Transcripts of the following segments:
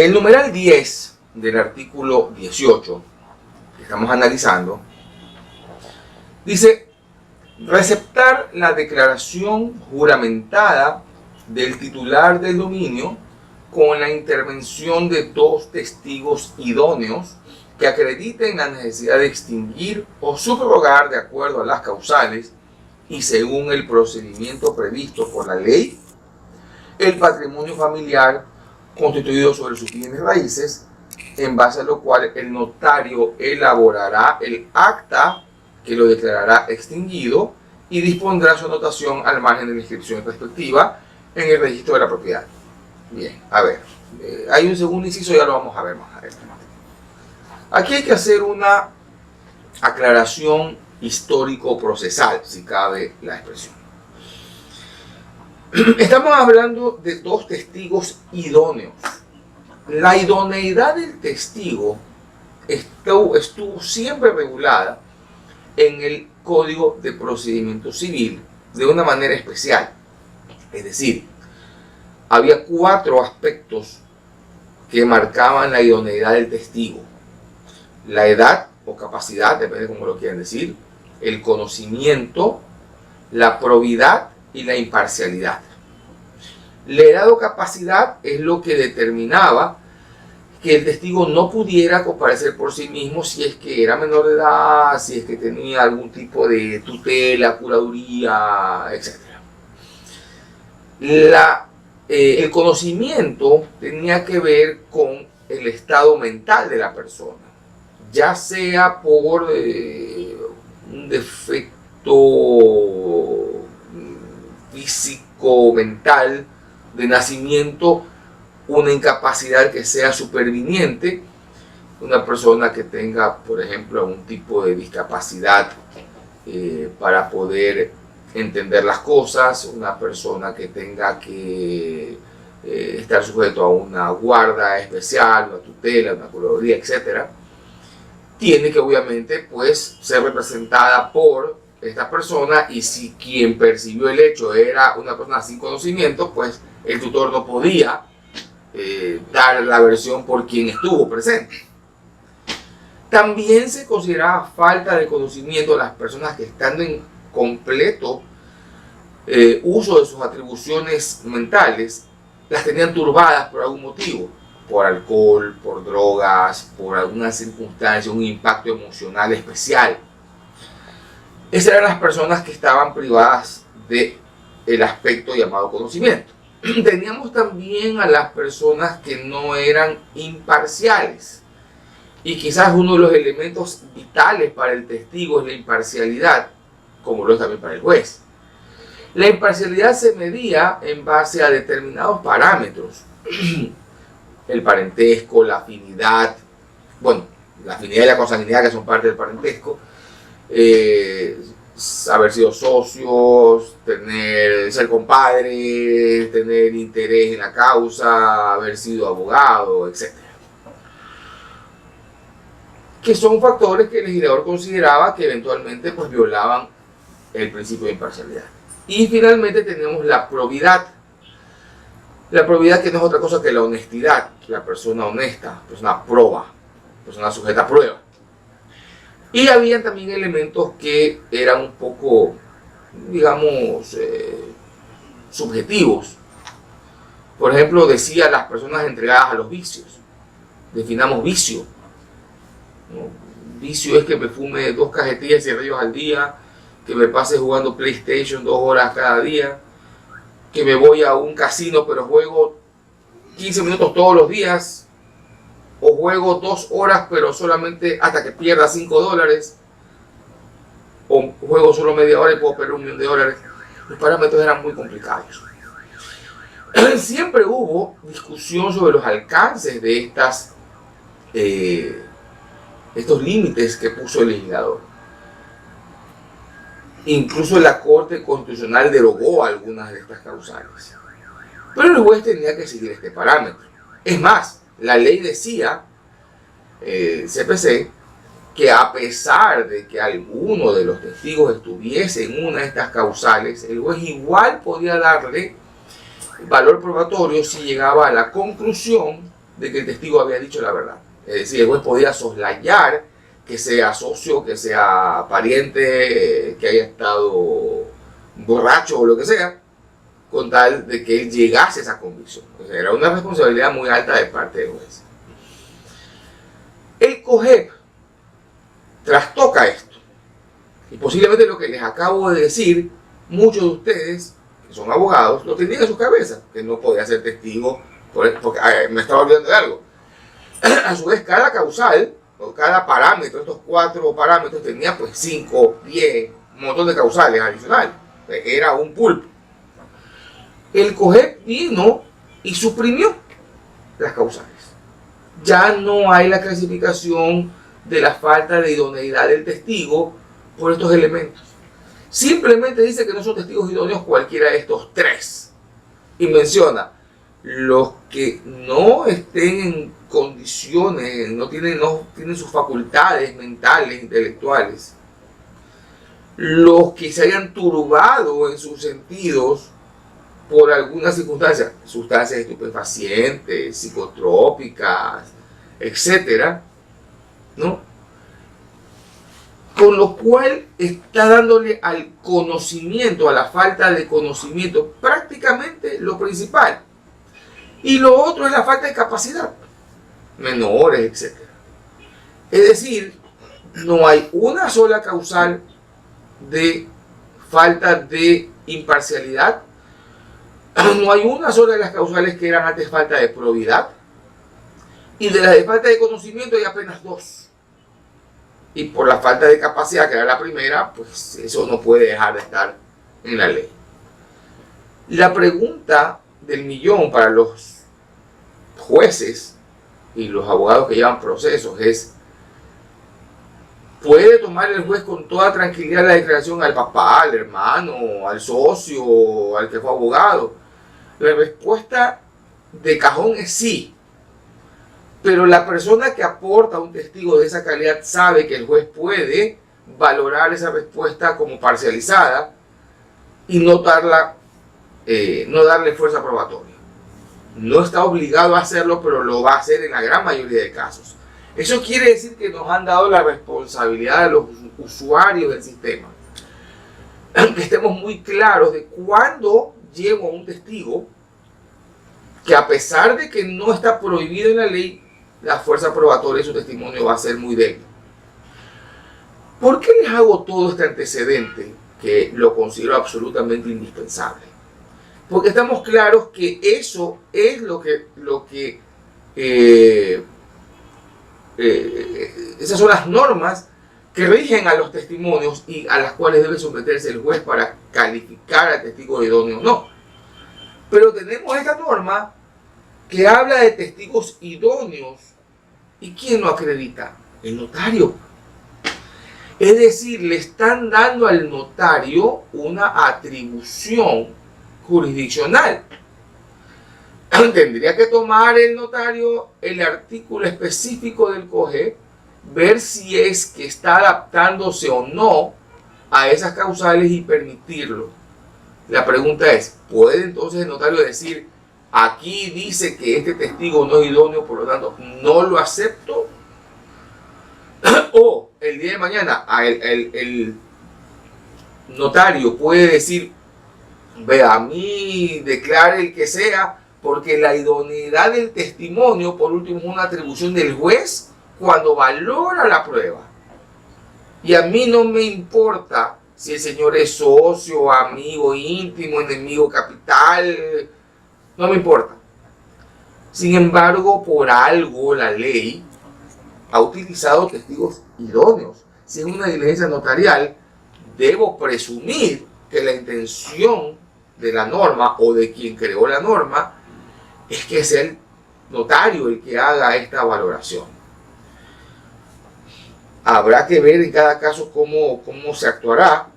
El numeral 10 del artículo 18 que estamos analizando dice: receptar la declaración juramentada del titular del dominio con la intervención de dos testigos idóneos que acrediten la necesidad de extinguir o subrogar de acuerdo a las causales y según el procedimiento previsto por la ley el patrimonio familiar constituido sobre sus bienes raíces, en base a lo cual el notario elaborará el acta que lo declarará extinguido y dispondrá su anotación al margen de la inscripción respectiva en el registro de la propiedad. Bien, a ver, hay un segundo inciso, ya lo vamos a ver más adelante. Aquí hay que hacer una aclaración histórico-procesal, si cabe la expresión. Estamos hablando de dos testigos idóneos. La idoneidad del testigo estuvo siempre regulada en el Código de Procedimiento Civil de una manera especial. Es decir, había 4 aspectos que marcaban la idoneidad del testigo: la edad o capacidad, depende de cómo lo quieran decir, el conocimiento, la probidad y la imparcialidad. La edad o capacidad es lo que determinaba que el testigo no pudiera comparecer por sí mismo si es que era menor de edad, si es que tenía algún tipo de tutela, curaduría, etc. El conocimiento tenía que ver con el estado mental de la persona, ya sea por un defecto físico, mental, de nacimiento, una incapacidad que sea superviniente, una persona que tenga, por ejemplo, algún tipo de discapacidad para poder entender las cosas, una persona que tenga que estar sujeto a una guarda especial, una tutela, una curaduría, etc., tiene que obviamente pues ser representada por esta persona, y si quien percibió el hecho era una persona sin conocimiento, pues el tutor no podía dar la versión por quien estuvo presente. También se consideraba falta de conocimiento a las personas que, estando en completo uso de sus atribuciones mentales, las tenían turbadas por algún motivo, por alcohol, por drogas, por alguna circunstancia, un impacto emocional especial. Esas eran las personas que estaban privadas del aspecto llamado conocimiento. Teníamos también a las personas que no eran imparciales, y quizás uno de los elementos vitales para el testigo es la imparcialidad, como lo es también para el juez. La imparcialidad se medía en base a determinados parámetros: el parentesco, la afinidad, bueno, la afinidad y la consanguinidad, que son parte del parentesco, haber sido socios, ser compadres, tener interés en la causa, haber sido abogado, etc. Que son factores que el legislador consideraba que eventualmente pues violaban el principio de imparcialidad. Y finalmente tenemos la probidad. La probidad, que no es otra cosa que la honestidad, la persona honesta, la persona proba, la persona sujeta a prueba. Y había también elementos que eran un poco, digamos, subjetivos. Por ejemplo, decía las personas entregadas a los vicios. Definamos vicio, ¿no? Vicio es que me fume 2 cajetillas de cigarrillos al día, que me pase jugando PlayStation 2 horas cada día, que me voy a un casino pero juego 15 minutos todos los días, o juego 2 horas pero solamente hasta que pierda $5, o juego solo media hora y puedo perder $1.000.000. Los parámetros eran muy complicados. Siempre hubo discusión sobre los alcances de estos límites que puso el legislador. Incluso la Corte Constitucional derogó algunas de estas causales. Pero el juez tenía que seguir este parámetro. Es más, la ley decía, CPC, que a pesar de que alguno de los testigos estuviese en una de estas causales, el juez igual podía darle valor probatorio si llegaba a la conclusión de que el testigo había dicho la verdad. Es decir, el juez podía soslayar que sea socio, que sea pariente, que haya estado borracho o lo que sea, con tal de que él llegase a esa convicción. O sea, era una responsabilidad muy alta de parte del juez. El COGEP trastoca esto. Y posiblemente lo que les acabo de decir, muchos de ustedes, que son abogados, lo tenían en sus cabezas, que no podía ser testigo, porque me estaba olvidando de algo. A su vez, cada causal, o cada parámetro, estos 4 parámetros, tenía pues 5, 10, un montón de causales adicionales. Era un pulpo. El COGEP vino y suprimió las causales. Ya no hay la clasificación de la falta de idoneidad del testigo por estos elementos. Simplemente dice que no son testigos idóneos cualquiera de estos 3. Y menciona los que no estén en condiciones, no tienen sus facultades mentales, intelectuales, los que se hayan turbado en sus sentidos por alguna circunstancia, sustancias estupefacientes, psicotrópicas, etcétera, ¿no? Con lo cual está dándole al conocimiento, a la falta de conocimiento, prácticamente lo principal. Y lo otro es la falta de capacidad, menores, etcétera. Es decir, no hay una sola causal de falta de imparcialidad. No hay una sola de las causales que eran antes falta de probidad. Y de las de falta de conocimiento hay apenas 2. Y por la falta de capacidad, que era la primera, pues eso no puede dejar de estar en la ley. La pregunta del millón para los jueces y los abogados que llevan procesos es: ¿puede tomar el juez con toda tranquilidad la declaración al papá, al hermano, al socio, al que fue abogado? La respuesta de cajón es sí. Pero la persona que aporta un testigo de esa calidad sabe que el juez puede valorar esa respuesta como parcializada y no darle fuerza probatoria. No está obligado a hacerlo, pero lo va a hacer en la gran mayoría de casos. Eso quiere decir que nos han dado la responsabilidad de los usuarios del sistema. Que estemos muy claros de cuándo llego a un testigo que, a pesar de que no está prohibido en la ley, la fuerza probatoria de su testimonio va a ser muy débil. ¿Por qué les hago todo este antecedente que lo considero absolutamente indispensable? Porque estamos claros que eso es esas son las normas que rigen a los testimonios y a las cuales debe someterse el juez para calificar al testigo de idóneo o no. Pero tenemos esta norma que habla de testigos idóneos. ¿Y quién lo acredita? El notario. Es decir, le están dando al notario una atribución jurisdiccional. Tendría que tomar el notario el artículo específico del COGEP, ver si es que está adaptándose o no a esas causales y permitirlo. La pregunta es: ¿puede entonces el notario decir, aquí dice que este testigo no es idóneo, por lo tanto no lo acepto? O el día de mañana el notario puede decir, vea, a mí declare el que sea, porque la idoneidad del testimonio, por último, es una atribución del juez cuando valora la prueba. Y a mí no me importa si el señor es socio, amigo íntimo, enemigo capital, no me importa. Sin embargo, por algo la ley ha utilizado testigos idóneos. Si es una diligencia notarial, debo presumir que la intención de la norma o de quien creó la norma es que sea el notario el que haga esta valoración. Habrá que ver en cada caso cómo se actuará,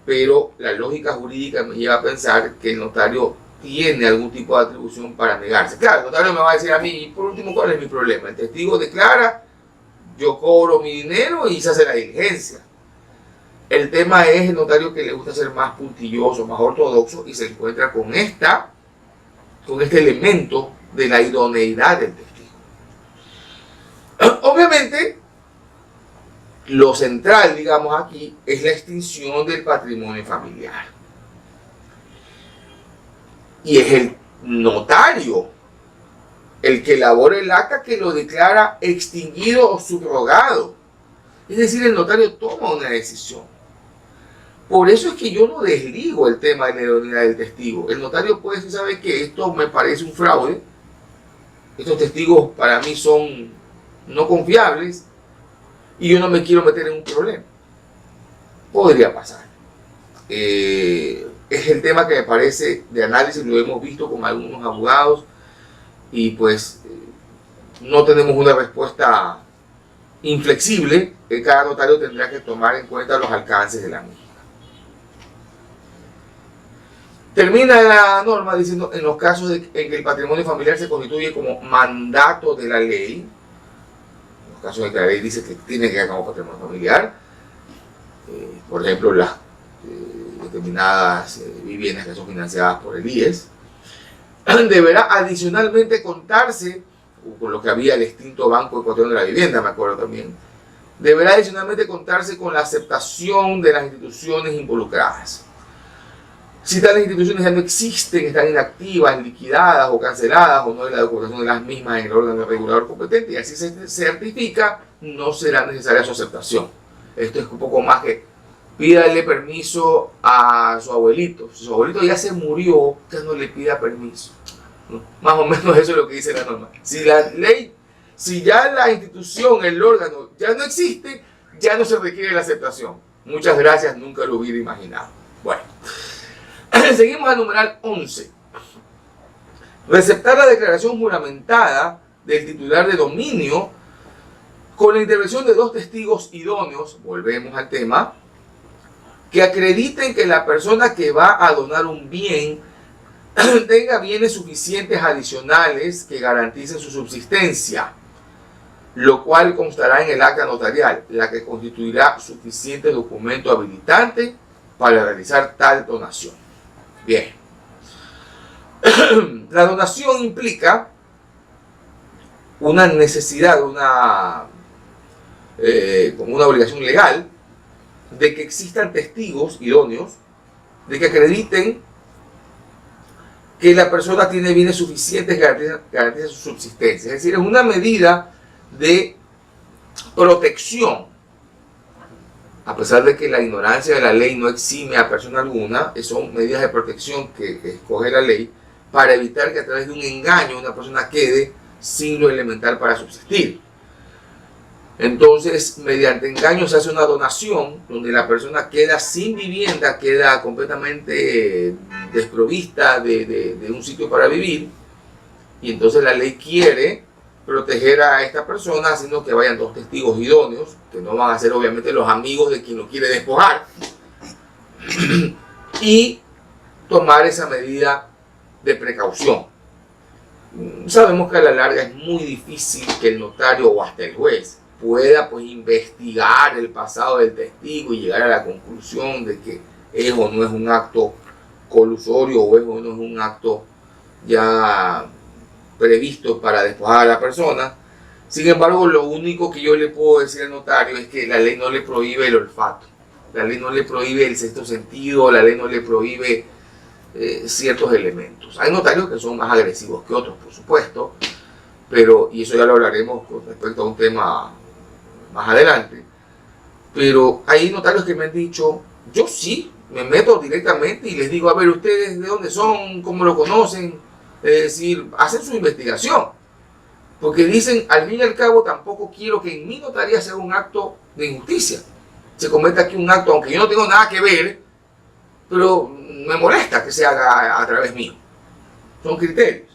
pero la lógica jurídica me lleva a pensar que el notario tiene algún tipo de atribución para negarse. Claro, el notario me va a decir a mí, por último, ¿cuál es mi problema? El testigo declara, yo cobro mi dinero y se hace la diligencia. El tema es el notario que le gusta ser más puntilloso, más ortodoxo, y se encuentra con este elemento de la idoneidad del testigo. Obviamente, lo central, digamos aquí, es la extinción del patrimonio familiar. Y es el notario el que elabora el acta que lo declara extinguido o subrogado. Es decir, el notario toma una decisión. Por eso es que yo no desligo el tema de la idoneidad del testigo. El notario puede decir, ¿sabe qué? Esto me parece un fraude. Estos testigos para mí son no confiables y yo no me quiero meter en un problema. Podría pasar. Es el tema que me parece de análisis, lo hemos visto con algunos abogados y pues no tenemos una respuesta inflexible. Cada notario tendrá que tomar en cuenta los alcances de la misma. Termina la norma diciendo, en los casos en que el patrimonio familiar se constituye como mandato de la ley, en los casos en que la ley dice que tiene que haber como patrimonio familiar, por ejemplo, las determinadas viviendas que son financiadas por el IES, deberá adicionalmente contarse, con lo que había el extinto Banco Ecuatoriano de la Vivienda, me acuerdo también, deberá adicionalmente contarse con la aceptación de las instituciones involucradas. Si tales instituciones ya no existen, están inactivas, liquidadas o canceladas, o no hay la documentación de las mismas en el órgano regulador competente, y así se certifica, no será necesaria su aceptación. Esto es un poco más que pídale permiso a su abuelito. Si su abuelito ya se murió, usted no le pida permiso. ¿No? Más o menos eso es lo que dice la norma. Si la ley, si ya la institución, el órgano, ya no existe, ya no se requiere la aceptación. Muchas gracias, nunca lo hubiera imaginado. Bueno. Seguimos al numeral 11. Receptar la declaración juramentada del titular de dominio con la intervención de dos testigos idóneos, volvemos al tema, que acrediten que la persona que va a donar un bien tenga bienes suficientes adicionales que garanticen su subsistencia, lo cual constará en el acta notarial, la que constituirá suficiente documento habilitante para realizar tal donación. Bien. La donación implica una necesidad, como una obligación legal de que existan testigos idóneos, de que acrediten que la persona tiene bienes suficientes que garantizan su subsistencia. Es decir, es una medida de protección. A pesar de que la ignorancia de la ley no exime a persona alguna, son medidas de protección que escoge la ley para evitar que a través de un engaño una persona quede sin lo elemental para subsistir. Entonces, mediante engaño se hace una donación donde la persona queda sin vivienda, queda completamente desprovista de un sitio para vivir, y entonces la ley quiere proteger a esta persona haciendo que vayan dos testigos idóneos, que no van a ser obviamente los amigos de quien lo quiere despojar, y tomar esa medida de precaución. Sabemos que a la larga es muy difícil que el notario o hasta el juez pueda pues investigar el pasado del testigo y llegar a la conclusión de que es o no es un acto colusorio o es o no es un acto ya previsto para despojar a la persona. Sin embargo, lo único que yo le puedo decir al notario es que la ley no le prohíbe el olfato, la ley no le prohíbe el sexto sentido, la ley no le prohíbe ciertos elementos. Hay notarios que son más agresivos que otros, por supuesto, pero, y eso ya lo hablaremos con respecto a un tema más adelante, pero hay notarios que me han dicho, yo sí, me meto directamente y les digo, a ver, ustedes de dónde son, cómo lo conocen, es decir, hacen su investigación, porque dicen, al fin y al cabo, tampoco quiero que en mi notaría sea un acto de injusticia, se cometa aquí un acto, aunque yo no tengo nada que ver, pero me molesta que se haga a través mío. Son criterios.